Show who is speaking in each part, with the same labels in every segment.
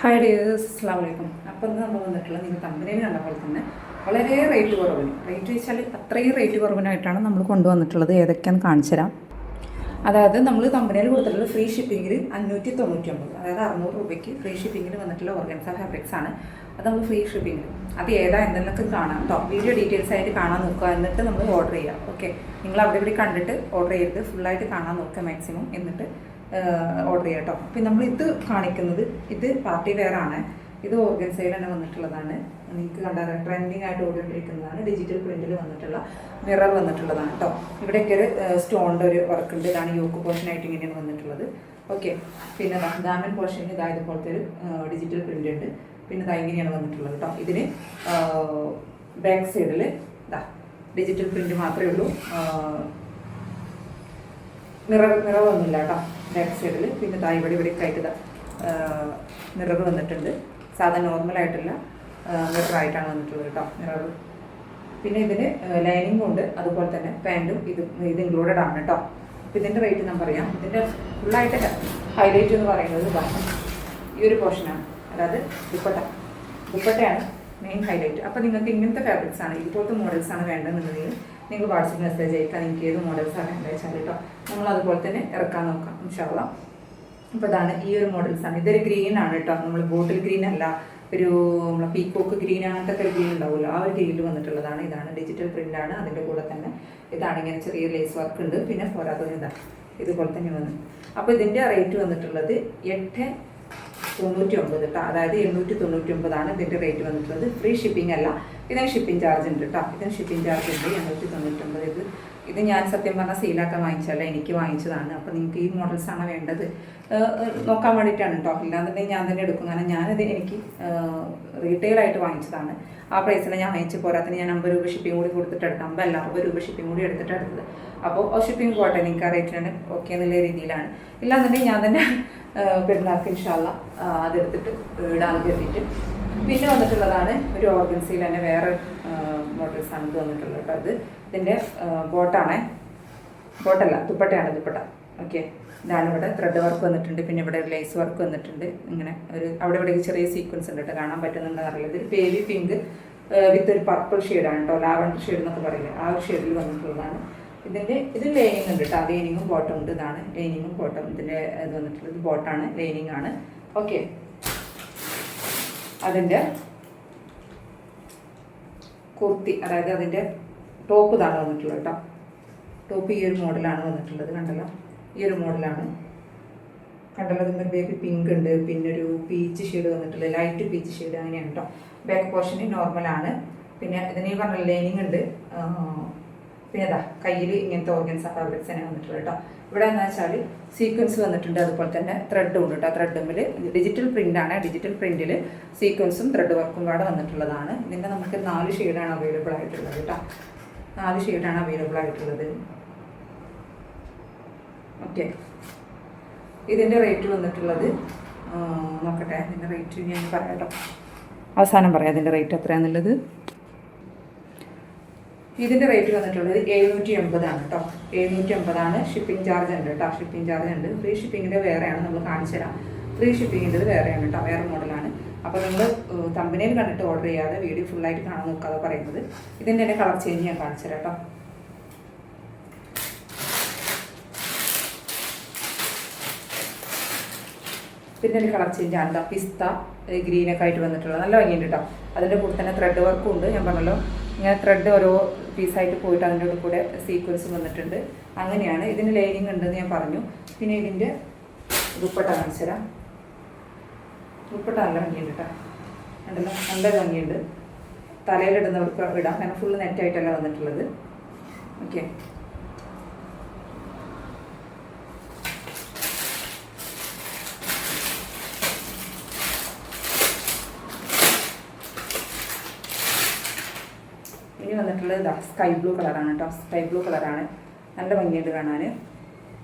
Speaker 1: Hi dears, അസ്സലാമു അലൈക്കും. അപ്പോൾ ഇന്ന് നമ്മൾ വന്നിട്ടുള്ളത് നിങ്ങൾ തമ്പനയിൽ കണ്ട പോലെ തന്നെ വളരെ റേറ്റ് കുറവിന്, റേറ്റ് വെച്ചാൽ അത്രയും റേറ്റ് കുറവിനായിട്ടാണ് നമ്മൾ കൊണ്ടുവന്നിട്ടുള്ളത്. ഏതൊക്കെയാണെന്ന് കാണിച്ചു തരാം. അതായത് നമ്മൾ തമ്പനയിൽ കൊടുത്തിട്ടുള്ളത് ഫ്രീ ഷിപ്പിങ്ങിൽ 599, അതായത് 600 രൂപയ്ക്ക് ഫ്രീ ഷിപ്പിങ്ങിൽ വന്നിട്ടുള്ള ഓർഗൻസ ഫാബ്രിക്സ് ആണ്. അത് നമ്മൾ ഫ്രീ ഷിപ്പിങ്ങിൽ അത് എന്തെങ്കിലുമൊക്കെ കാണാം കേട്ടോ. വീഡിയോ ഡീറ്റെയിൽസ് ആയിട്ട് കാണാൻ നോക്കുക, എന്നിട്ട് നമ്മൾ ഓർഡർ ചെയ്യാം. ഓക്കെ, നിങ്ങൾ അവിടെ ഇവിടെ കണ്ടിട്ട് ഓർഡർ ചെയ്ത് ഫുള്ളായിട്ട് കാണാൻ നോക്കുക മാക്സിമം, എന്നിട്ട് ഓർഡർ ചെയ്യാം കേട്ടോ. അപ്പം നമ്മൾ ഇത് കാണിക്കുന്നത് ഇത് പാർട്ടി വെയർ ആണ്. ഇത് ഓർഗൻസയിൽ തന്നെ വന്നിട്ടുള്ളതാണ്. നിങ്ങൾക്ക് കണ്ടാൽ ട്രെൻഡിങ് ആയിട്ട് ഓടിക്കൊണ്ടിരിക്കുന്നതാണ്. ഡിജിറ്റൽ പ്രിന്റിൽ വന്നിട്ടുള്ള മിറർ വന്നിട്ടുള്ളതാണ് കേട്ടോ. ഇവിടെയൊക്കെ ഒരു സ്റ്റോണിൻ്റെ ഒരു വർക്ക് ഉണ്ട്. ഇതാണ് യോക്ക് പോർഷനായിട്ട് ഇങ്ങനെയാണ് വന്നിട്ടുള്ളത്. ഓക്കെ, പിന്നെ ദാമൻ പോർഷനിൽ ഇതുപോലത്തെ ഒരു ഡിജിറ്റൽ പ്രിന്റ് ഉണ്ട്. പിന്നെ ഇങ്ങനെയാണ് വന്നിട്ടുള്ളത് കേട്ടോ. ഇതിന് ബാക്ക് സൈഡിൽ ഡിജിറ്റൽ പ്രിന്റ് മാത്രമേ ഉള്ളൂ, മിറർ ഒന്നുമില്ല കേട്ടോ ബാക്ക് സൈഡിൽ. പിന്നെ ഇവിടെയൊക്കെ ആയിട്ട് മിറർ വന്നിട്ടുണ്ട്. സാധാരണ നോർമലായിട്ടുള്ള മിററായിട്ടാണ് വന്നിട്ടുള്ളത് കേട്ടോ മിറർ. പിന്നെ ഇതിന് ലൈനിങ്ങും ഉണ്ട്, അതുപോലെ തന്നെ പാൻറ്റും ഇത് ഇൻക്ലൂഡഡ് ആണ് കേട്ടോ. അപ്പോൾ ഇതിൻ്റെ റേറ്റ് ഞാൻ പറയാം. ഇതിൻ്റെ ഫുള്ളായിട്ട് ഹൈലൈറ്റ് എന്ന് പറയുന്നത് ഈ ഒരു പോർഷനാണ്, അതായത് ദുപ്പട്ടയാണ് മെയിൻ ഹൈലൈറ്റ്. അപ്പോൾ നിങ്ങൾക്ക് ഇങ്ങനത്തെ ഫാബ്രിക്സ് ആണ്, ഇതുപോലത്തെ മോഡൽസാണ് വേണ്ടതെന്നുണ്ടെങ്കിൽ നിങ്ങൾ വാട്സപ്പ് മെസ്സേജ് അയക്കാൻ. എനിക്ക് ഏത് മോഡൽസാണ് വേണ്ടത് വെച്ചാൽ കേട്ടോ, നമ്മൾ അതുപോലെ തന്നെ ഇറക്കാൻ നോക്കാം ഇൻഷാ അള്ളാ. അപ്പോൾ ഇതാണ് ഈ ഒരു മോഡൽസാണ്. ഇതൊരു ഗ്രീൻ ആണ് കേട്ടോ, നമ്മൾ ബോട്ടിൽ ഗ്രീൻ അല്ല, ഒരു നമ്മളെ പീക്കോക്ക് ഗ്രീൻ അങ്ങനത്തെ ഒക്കെ ഗ്രീൻ ഉണ്ടാവുമല്ലോ, ആ ഒരു ഗ്രീനിൽ വന്നിട്ടുള്ളതാണ്. ഇതാണ് ഡിജിറ്റൽ പ്രിൻ്റ് ആണ്. അതിൻ്റെ കൂടെ തന്നെ ഇതാണ് ഇങ്ങനെ ചെറിയ ലേസ് വർക്ക് ഉണ്ട്. പിന്നെ പോരാത്തത് ഇതുപോലെ തന്നെ വന്നു. അപ്പോൾ ഇതിൻ്റെ റേറ്റ് വന്നിട്ടുള്ളത് 899 കേട്ടോ, അതായത് 799 ആണ് ഇതിൻ്റെ റേറ്റ് വന്നിട്ടുള്ളത്. ഫ്രീ ഷിപ്പിംഗ് അല്ല, ഇതിന് ഷിപ്പിംഗ് ചാർജ് ഉണ്ട് കേട്ടോ. ഇതിന് ഷിപ്പിംഗ് ചാർജ് ഉണ്ട് 899. ഇത് ഞാൻ സത്യം പറഞ്ഞാൽ സെയിലാക്കാൻ വാങ്ങിച്ചല്ല, എനിക്ക് വാങ്ങിച്ചതാണ്. അപ്പോൾ നിങ്ങൾക്ക് ഈ മോഡൽസാണ് വേണ്ടത് നോക്കാൻ വേണ്ടിയിട്ടാണ് കേട്ടോ. ഇല്ലാന്നുണ്ടെങ്കിൽ ഞാൻ തന്നെ എടുക്കും, കാരണം ഞാനത് എനിക്ക് റീറ്റെയിലായിട്ട് വാങ്ങിച്ചതാണ്. ആ പ്രൈസിന് ഞാൻ വാങ്ങിച്ച് പോരാത്തിന് ഞാൻ 50 രൂപ ഷിപ്പിംഗ് കൂടി കൊടുത്തിട്ട് എടുത്തത്, 60 രൂപ ഷിപ്പിംഗ് കൂടി എടുത്തിട്ട് എടുത്തത്. അപ്പോൾ ഷിപ്പിംഗ് പോട്ടെ, നിങ്ങൾക്ക് ആ റേറ്റിന് ഓക്കെ എന്നുള്ള രീതിയിലാണ്. ഇല്ലാന്നുണ്ടെങ്കിൽ ഞാൻ തന്നെ പെരുന്നാൾക്ക് ഇൻഷാ അള്ളാ അതെടുത്തിട്ട് ഇടാൻ കരുതിയിട്ട്. പിന്നെ വന്നിട്ടുള്ളതാണ് ഒരു ഓർഗൻസിയിൽ തന്നെ വേറെ മോഡൽസാണ് ഇത് വന്നിട്ടുള്ളത് കേട്ടോ. ഇതിൻ്റെ ബോട്ടല്ല ദുപ്പട്ടയാണ്, ദുപ്പട്ട. ഓക്കെ, ഇതാണ് ഇവിടെ ത്രെഡ് വർക്ക് വന്നിട്ടുണ്ട്. പിന്നെ ഇവിടെ ലേസ് വർക്ക് വന്നിട്ടുണ്ട്. ഇങ്ങനെ ഒരു അവിടെ ചെറിയ സീക്വൻസ് ഉണ്ട് കേട്ടോ, കാണാൻ പറ്റുന്നുണ്ടെന്ന് അറിയില്ല. ഇത് ബേബി പിങ്ക് വിത്ത് ഒരു പർപ്പിൾ ഷെയ്ഡാണ് കേട്ടോ, ലാവൻഡർ ഷെയ്ഡ് എന്നൊക്കെ പറയില്ലേ, ആ ഒരു ഷെയ്ഡിൽ വന്നിട്ടുള്ളതാണ്. ഇത് ലൈനിങ് ഉണ്ട് കേട്ടോ, ലൈനിങ്ങും ബോട്ടം ഉണ്ട്. ഇതാണ് ലൈനിങ്ങും ബോട്ടം. ഇതിൻ്റെ ഇത് വന്നിട്ടുള്ളത് ബോട്ടാണ്, ലൈനിങ് ആണ്. ഓക്കെ, അതിൻ്റെ കുർത്തി, അതായത് അതിൻ്റെ ടോപ്പ് ഇതാണ് വന്നിട്ടുള്ളത് കേട്ടോ. ടോപ്പ് ഈ ഒരു മോഡലാണ് വന്നിട്ടുള്ളത്, കണ്ടല്ലോ, ഈ ഒരു മോഡലാണ് കണ്ടല്ലോ. അതിൻ്റെ ബേബി പിങ്ക് ഉണ്ട്, പിന്നെ ഒരു പീച്ച് ഷെയ്ഡ് വന്നിട്ടുള്ളത്, ലൈറ്റ് പീച്ച് ഷെയ്ഡ്, അങ്ങനെയാണ് കേട്ടോ. ബാക്ക് പോർഷന് നോർമലാണ്. പിന്നെ ഇതിന് പറഞ്ഞ ലൈനിങ് ഉണ്ട്. പിന്നെ കയ്യിൽ ഇങ്ങനത്തെ ഓർഗൻസ ഫാബ്രിക്സ് തന്നെ വന്നിട്ടുള്ളത് കേട്ടോ. ഇവിടെ എന്താ വെച്ചാൽ സീക്വൻസ് വന്നിട്ടുണ്ട്, അതുപോലെ തന്നെ ത്രെഡും ഉണ്ട് കേട്ടോ. ത്രെഡുമ്മിൽ ഡിജിറ്റൽ പ്രിൻ്റാണ്, ഡിജിറ്റൽ പ്രിൻറ്റിൽ സീക്വൻസും ത്രെഡ് വർക്കും കൂടെ വന്നിട്ടുള്ളതാണ്. ഇതിൻ്റെ നമുക്ക് 4 ഷെയ്ഡാണ് അവൈലബിൾ ആയിട്ടുള്ളത് കേട്ടോ. 4 ഷെയ്ഡാണ് അവൈലബിൾ ആയിട്ടുള്ളത്. ഓക്കെ, ഇതിൻ്റെ റേറ്റ് വന്നിട്ടുള്ളത് നോക്കട്ടെ, ഇതിൻ്റെ റേറ്റ് ഞാൻ പറയാം കേട്ടോ, അവസാനം പറയാം ഇതിൻ്റെ റേറ്റ് എത്രയാണെന്നുള്ളത്. ഇതിൻ്റെ റേറ്റ് വന്നിട്ടുള്ളത് 780 ആണ് കേട്ടോ. 780 ആണ്. ഷിപ്പിംഗ് ചാർജ് ഉണ്ട് കേട്ടോ, ഷിപ്പിംഗ് ചാർജ് ഉണ്ട്. ഫ്രീ ഷിപ്പിങ്ങിൻ്റെ വേറെയാണ്, നമ്മൾ കാണിച്ചു തരാം. ഫ്രീ ഷിപ്പിങ്ങിൻ്റെ വേറെയാണ് കേട്ടോ, വേറെ മോഡലാണ്. അപ്പോൾ നിങ്ങൾ തമ്പനയിൽ കണ്ടിട്ട് ഓർഡർ ചെയ്യാതെ വീഡിയോ ഫുള്ളായിട്ട് കാണാൻ നോക്കാതെ പറയുന്നത്. ഇതിൻ്റെ തന്നെ കളർ ചേഞ്ച് ഞാൻ കാണിച്ചു തരാം കേട്ടോ. പിന്നെ കളർ ചേഞ്ച് ആണ് പിസ്ത ഗ്രീനൊക്കെ ആയിട്ട് വന്നിട്ടുള്ളത്, നല്ല ഭംഗിയുണ്ട് കേട്ടോ. അതിൻ്റെ കൂടെ തന്നെ ത്രെഡ് വർക്കും ഉണ്ട്. ഞാൻ പറഞ്ഞല്ലോ, ഇങ്ങനെ ത്രെഡ് ഓരോ പീസായിട്ട് പോയിട്ട് അതിൻ്റെ കൂടെ സീക്വൻസും വന്നിട്ടുണ്ട്. അങ്ങനെയാണ്. ഇതിന് ലൈനിങ് ഉണ്ടെന്ന് ഞാൻ പറഞ്ഞു. പിന്നെ ഇതിൻ്റെ ദുപ്പട്ട കാണിച്ചു തരാം. ദുപ്പട്ട നല്ല ഭംഗിയുണ്ട് കേട്ടോ, ഉണ്ടല്ലോ, നല്ല ഭംഗിയുണ്ട്. തലയിലിടുന്നവർക്ക് ഇടാം, കാരണം ഫുള്ള് നെറ്റായിട്ടല്ല വന്നിട്ടുള്ളത്. ഓക്കെ, ഇനി വന്നിട്ടുള്ളത് സ്കൈ ബ്ലൂ കളറാണ് കേട്ടോ. സ്കൈ ബ്ലൂ കളറാണ്, നല്ല ഭംഗിയുണ്ട് കാണാൻ.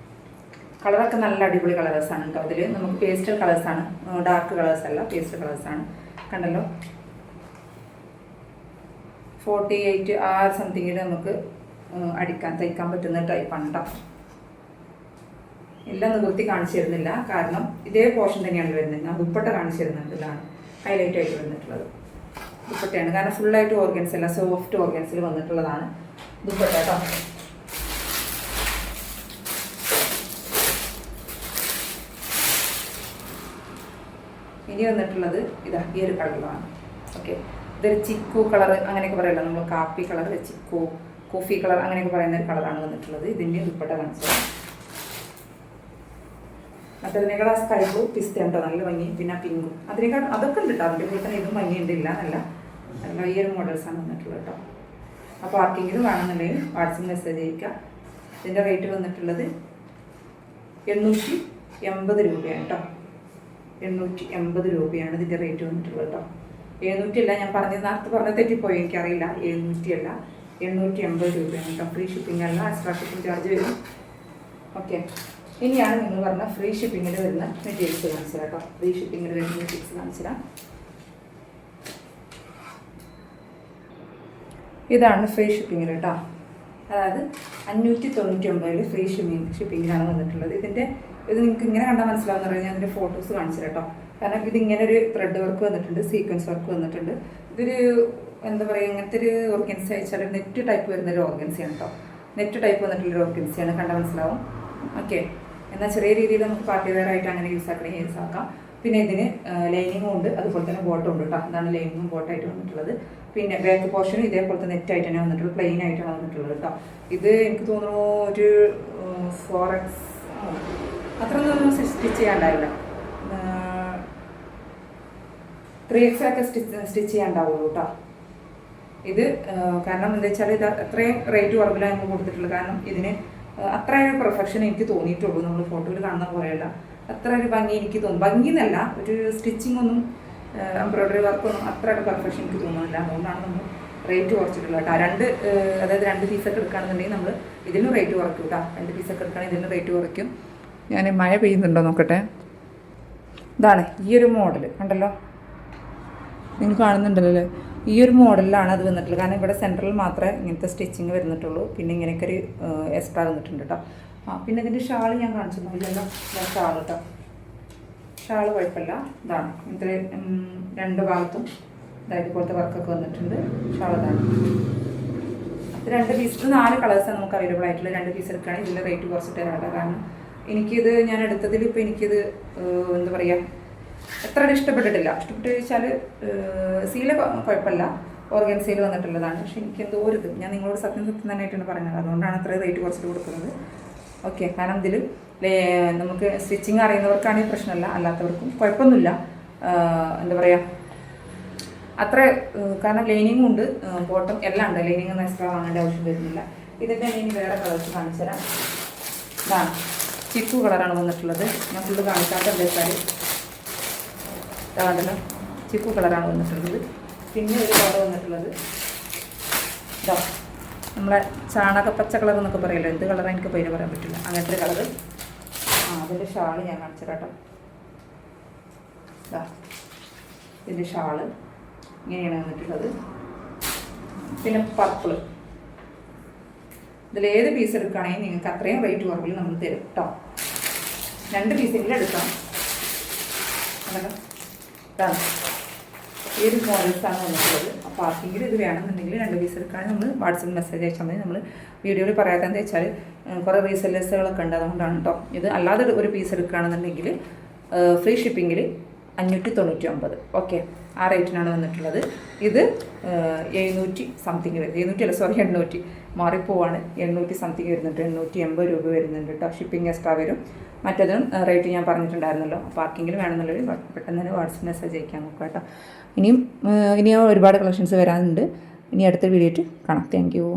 Speaker 1: കളറൊക്കെ നല്ല അടിപൊളി കളേഴ്സാണ് കേട്ടോ. അതിൽ നമുക്ക് പേസ്റ്റൽ കളേഴ്സാണ്, ഡാർക്ക് കളേഴ്സ് അല്ല, പേസ്റ്റൽ കളേഴ്സാണ്. കണ്ടല്ലോ, 48 ആ സംതിങ്ങിൽ നമുക്ക് തയ്ക്കാൻ പറ്റുന്ന ടൈപ്പാണ് കേട്ടോ. എല്ലാം നിവൃത്തി കാണിച്ചു തരുന്നില്ല, കാരണം ഇതേ പോർഷൻ തന്നെയാണ് വരുന്നത്. ഞാൻ ദുപ്പട്ട കാണിച്ചു തരുന്നുണ്ട്. ഇതാണ് ഹൈലൈറ്റ് ആയിട്ട് വന്നിട്ടുള്ളത് ദുപ്പട്ടയാണ്. കാരണം ഫുള്ളായിട്ട് ഓർഗൻസ് അല്ല, സോഫ്റ്റ് ഓർഗൻസിൽ വന്നിട്ടുള്ളതാണ് ദുപ്പട്ട കേട്ടോ. ഇനി വന്നിട്ടുള്ളത് ഇതാ ഈ ഒരു കളറിലാണ്. ഓക്കെ, ഇതൊരു ചിക്കു കളർ അങ്ങനെയൊക്കെ പറയല്ലോ നമ്മൾ, കാപ്പി കളർ, ചിക്കു, കോഫി കളർ അങ്ങനെയൊക്കെ പറയുന്ന ഒരു കളറാണ് വന്നിട്ടുള്ളത്. ഇതിൻ്റെ ദുപ്പട്ട കാണിച്ചത് മറ്റതിനേക്കാൾ ആ സ്കൈ ബ്ലൂ പിസ്ത ഉണ്ടോ നല്ല ഭംഗി, പിന്നെ പിങ്കും അതിനേക്കാൾ അതൊക്കെ ഉണ്ട് കേട്ടോ. അതിൻ്റെ കൂടെ തന്നെ ഇതും ഭംഗിയുണ്ടില്ല നല്ല ഈ ഒരു മോഡൽസാണ് വന്നിട്ടുള്ളത് കേട്ടോ. അപ്പോൾ ആർക്കെങ്കിലും വേണമെന്നുണ്ടെങ്കിൽ വാട്സപ്പ് മെസ്സേജ് അയക്കുക. ഇതിൻ്റെ റേറ്റ് വന്നിട്ടുള്ളത് 880 രൂപയാണ് കേട്ടോ. 880 രൂപയാണ് ഇതിൻ്റെ റേറ്റ് വന്നിട്ടുള്ളത് കേട്ടോ. 700 അല്ല, ഞാൻ നേരത്തെ പറഞ്ഞ തെറ്റിപ്പോയി, എനിക്കറിയില്ല. 700 അല്ല, 880 രൂപയാണ് കേട്ടോ. ഫ്രീ ഷിപ്പിംഗ് അല്ല, എക്സ്ട്രാ ഷിപ്പിംഗ് ചാർജ് വരും. ഓക്കെ, ഇനിയാണ് നിങ്ങൾ പറഞ്ഞ ഫ്രീ ഷിപ്പിങ്ങിൽ വരുന്ന മെറ്റീരിയൽസ് കാണിച്ചു കേട്ടോ. ഫ്രീ ഷിപ്പിങ്ങിൽ വരുന്ന മെറ്റീരിയൽസ് കാണിച്ചു തരാം. ഇതാണ് ഫ്രീ ഷിപ്പിങ്ങിൽ കേട്ടോ. അതായത് 599 ഫ്രീ ഷിപ്പിങ്ങിലാണ് വന്നിട്ടുള്ളത്. ഇത് നിങ്ങൾക്ക് ഇങ്ങനെ കണ്ടാൽ മനസ്സിലാവുന്ന പറഞ്ഞാൽ അതിൻ്റെ ഫോട്ടോസ് കാണിച്ചു കേട്ടോ. കാരണം ഇതിങ്ങനെ ഒരു ത്രെഡ് വർക്ക് വന്നിട്ടുണ്ട്, സീക്വൻസ് വർക്ക് വന്നിട്ടുണ്ട്. ഇതൊരു എന്താ പറയുക, ഇങ്ങനത്തെ ഒരു ഓർഗൻസി അയച്ചാൽ നെറ്റ് ടൈപ്പ് വരുന്നൊരു ഓർഗൻസിയാണ് കേട്ടോ. നെറ്റ് ടൈപ്പ് വന്നിട്ടുള്ളൊരു ഓർഗൻസിയാണ്, കണ്ടാൽ മനസ്സിലാവും. ഓക്കെ, എന്നാൽ ചെറിയ രീതിയിൽ നമുക്ക് പാർട്ടി വെയർ ആയിട്ട് അങ്ങനെ യൂസ് ആക്കാം. പിന്നെ ഇതിന് ലൈനിങ്ങും ഉണ്ട്, അതുപോലെ തന്നെ ബോട്ടം ഉണ്ട് കേട്ടോ. ഇതാണ് ലൈനിങ്ങും ബോട്ടായിട്ട് വന്നിട്ടുള്ളത്. പിന്നെ ബാക്ക് പോർഷനും ഇതേപോലത്തെ നെറ്റ് ആയിട്ട് തന്നെ വന്നിട്ടുള്ളത്, പ്ലെയിൻ ആയിട്ടാണ് വന്നിട്ടുള്ളത് കേട്ടോ. ഇത് എനിക്ക് തോന്നുന്നു ഒരു 4x അത്രയൊന്നും സ്റ്റിച്ച് ചെയ്യാണ്ടാവില്ല, 3x ഒക്കെ സ്റ്റിച്ച് ചെയ്യാണ്ടാവുള്ളൂ കേട്ടോ. ഇത് കാരണം എന്താ വെച്ചാൽ ഇത് അത്രയും റേറ്റ് കുറവിലാണ് നമ്മൾ കൊടുത്തിട്ടുള്ളത്. കാരണം ഇതിന് അത്ര ഒരു പെർഫെക്ഷൻ എനിക്ക് തോന്നിയിട്ടുള്ളൂ. നമ്മൾ ഫോട്ടോയിൽ കാണുന്ന പോലെയല്ല, അത്ര ഒരു ഭംഗി എനിക്ക് തോന്നും. ഭംഗി എന്നല്ല, ഒരു സ്റ്റിച്ചിങ് ഒന്നും എംബ്രോയ്ഡറി വർക്കൊന്നും അത്ര ഒരു പെർഫെക്ഷൻ എനിക്ക് തോന്നുന്നില്ല. അതുകൊണ്ടാണ് നമ്മൾ റേറ്റ് കുറച്ചിട്ടുള്ളത് കേട്ടോ. അതായത് 2 പീസൊക്കെ എടുക്കുകയാണെന്നുണ്ടെങ്കിൽ നമ്മൾ ഇതിനും റേറ്റ് കുറയ്ക്കും കേട്ടോ. 2 പീസൊക്കെ എടുക്കുകയാണെങ്കിൽ ഇതിന് റേറ്റ് കുറയ്ക്കും. ഞാൻ മഴ പെയ്യുന്നുണ്ടോ നോക്കട്ടെ. ഇതാണ് ഈ ഒരു മോഡൽ, കണ്ടല്ലോ, നിങ്ങൾ കാണുന്നുണ്ടല്ലോ. ഈ ഒരു മോഡലിലാണ് അത് വന്നിട്ടുള്ളത്. കാരണം ഇവിടെ സെൻട്രൽ മാത്രമേ ഇങ്ങനത്തെ സ്റ്റിച്ചിങ് വരുന്നിട്ടുള്ളൂ. പിന്നെ ഇങ്ങനെയൊക്കെ ഒരു എക്സ്ട്രാ വന്നിട്ടുണ്ട് കേട്ടോ. പിന്നെ ഇതിൻ്റെ ഷാൾ ഞാൻ കാണിച്ചിട്ടുണ്ടല്ലോ, ഷാൾ കേട്ടോ. ഷാൾ കുഴപ്പമില്ല. ഇതാണ് ഇങ്ങനത്തെ 2 ഭാഗത്തും ഇതായത് പോലത്തെ വർക്കൊക്കെ വന്നിട്ടുണ്ട്. ഷാൾ ഇതാണ്. 2 പീസ്, 4 കളേഴ്സാണ് നമുക്ക് അവൈലബിൾ ആയിട്ടുള്ള. 2 പീസ് എടുക്കുകയാണെങ്കിൽ ഇതിൻ്റെ റേറ്റ് കുറച്ചിട്ട് തരാം. കാരണം എനിക്കിത് ഞാൻ എടുത്തതിൽ ഇപ്പോൾ എനിക്കിത് എന്താ പറയുക, എത്ര ഇഷ്ടപ്പെട്ടിട്ടില്ല. ഇഷ്ടപ്പെട്ട് ചോദിച്ചാൽ സീല കുഴപ്പമില്ല, ഓർഗൻസയിൽ വന്നിട്ടുള്ളതാണ്. പക്ഷെ എനിക്ക് എന്തോ ഒരു ഇത്, ഞാൻ നിങ്ങളോട് സത്യം തന്നെയായിട്ടാണ് പറഞ്ഞത്. അതുകൊണ്ടാണ് അത്രയും റേറ്റ് കുറച്ചിട്ട് കൊടുക്കുന്നത്. ഓക്കെ, കാരണം ഇതിൽ നമുക്ക് സ്റ്റിച്ചിങ് അറിയുന്നവർക്കാണെങ്കിൽ പ്രശ്നമല്ല, അല്ലാത്തവർക്കും കുഴപ്പമൊന്നുമില്ല. എന്താ പറയുക, അത്ര കാരണം ലൈനിങ്ങും ഉണ്ട്, ബോട്ടം എല്ലാം ഉണ്ട്. ലൈനിങ് ഒന്നും എക്സ്ട്രാ വാങ്ങേണ്ട ആവശ്യം വരുന്നില്ല. ഇതിൻ്റെ ഇനി വേറെ കളേഴ്സ് കാണിച്ചു തരാം. ഇതാണ് ചിക്കു കളറാണ് വന്നിട്ടുള്ളത്. ഞാൻ ഫുള്ള് കാണിക്കാത്ത വെച്ചാൽ ഇതാണല്ലോ, ചിക്കു കളറാണ് വന്നിട്ടുള്ളത്. പിന്നെ ഒരു കളർ വന്നിട്ടുള്ളത് ഇതാ നമ്മളെ ചാണകപ്പച്ച കളർ എന്നൊക്കെ പറയല്ലോ, എന്ത് കളറാണ് എനിക്ക് പേര് പറയാൻ പറ്റില്ല, അങ്ങനത്തെ ഒരു കളറ്. അതിൻ്റെ ഷാള് ഞാൻ കാണിച്ചു കേട്ടോ. ഇതാ ഇതിൻ്റെ ഷാള് ഇങ്ങനെയാണ് വന്നിട്ടുള്ളത്. പിന്നെ പർപ്പിള്, ഇതിലേത് പീസ് എടുക്കുകയാണെങ്കിൽ നിങ്ങൾക്ക് അത്രയും റേറ്റ് കുറവിൽ നമ്മൾ തരും കേട്ടോ. 2 പീസെങ്കിലും എടുക്കാം. അതല്ലോ ഇതാണ് ഈ ഒരു മോഡൽസാണ് വന്നിട്ടുള്ളത്. അപ്പോൾ ആർക്കെങ്കിലും ഇത് വേണമെന്നുണ്ടെങ്കിൽ 2 പീസ് എടുക്കുകയാണെങ്കിൽ നമ്മൾ വാട്സപ്പിൽ മെസ്സേജ് അയച്ചാൽ മതി. നമ്മൾ വീഡിയോയിൽ പറയാത്തതെന്ന് വെച്ചാൽ കുറേ റീസെല്ലേഴ്സുകളൊക്കെ ഉണ്ട്, അതുകൊണ്ടാണ് കേട്ടോ. ഇത് അല്ലാതെ ഒരു പീസ് എടുക്കുകയാണെന്നുണ്ടെങ്കിൽ ഫ്രീ ഷിപ്പിങ്ങിൽ 599. ഓക്കെ, ആ റേറ്റിനാണ് വന്നിട്ടുള്ളത്. ഇത് 700 സംതിങ് വരും. 700 അല്ല, സോറി, 800 മാറിപ്പോവാണ്. 800 സംതിങ് വരുന്നുണ്ട്. 880 രൂപ വരുന്നുണ്ട് കേട്ടോ. ഷിപ്പിംഗ് എക്സ്ട്രാ വരും. മറ്റതും റേറ്റ് ഞാൻ പറഞ്ഞിട്ടുണ്ടായിരുന്നല്ലോ. അപ്പോൾ ആർക്കെങ്കിലും വേണമെന്നുള്ളൊരു പെട്ടെന്ന് തന്നെ വാട്സപ്പ് മെസ്സേജ് അയക്കാൻ നോക്കുക കേട്ടോ. ഇനിയും ഒരുപാട് കളക്ഷൻസ് വരാനുണ്ട്. ഇനി അടുത്ത വീഡിയോ കാണാം. Thank you.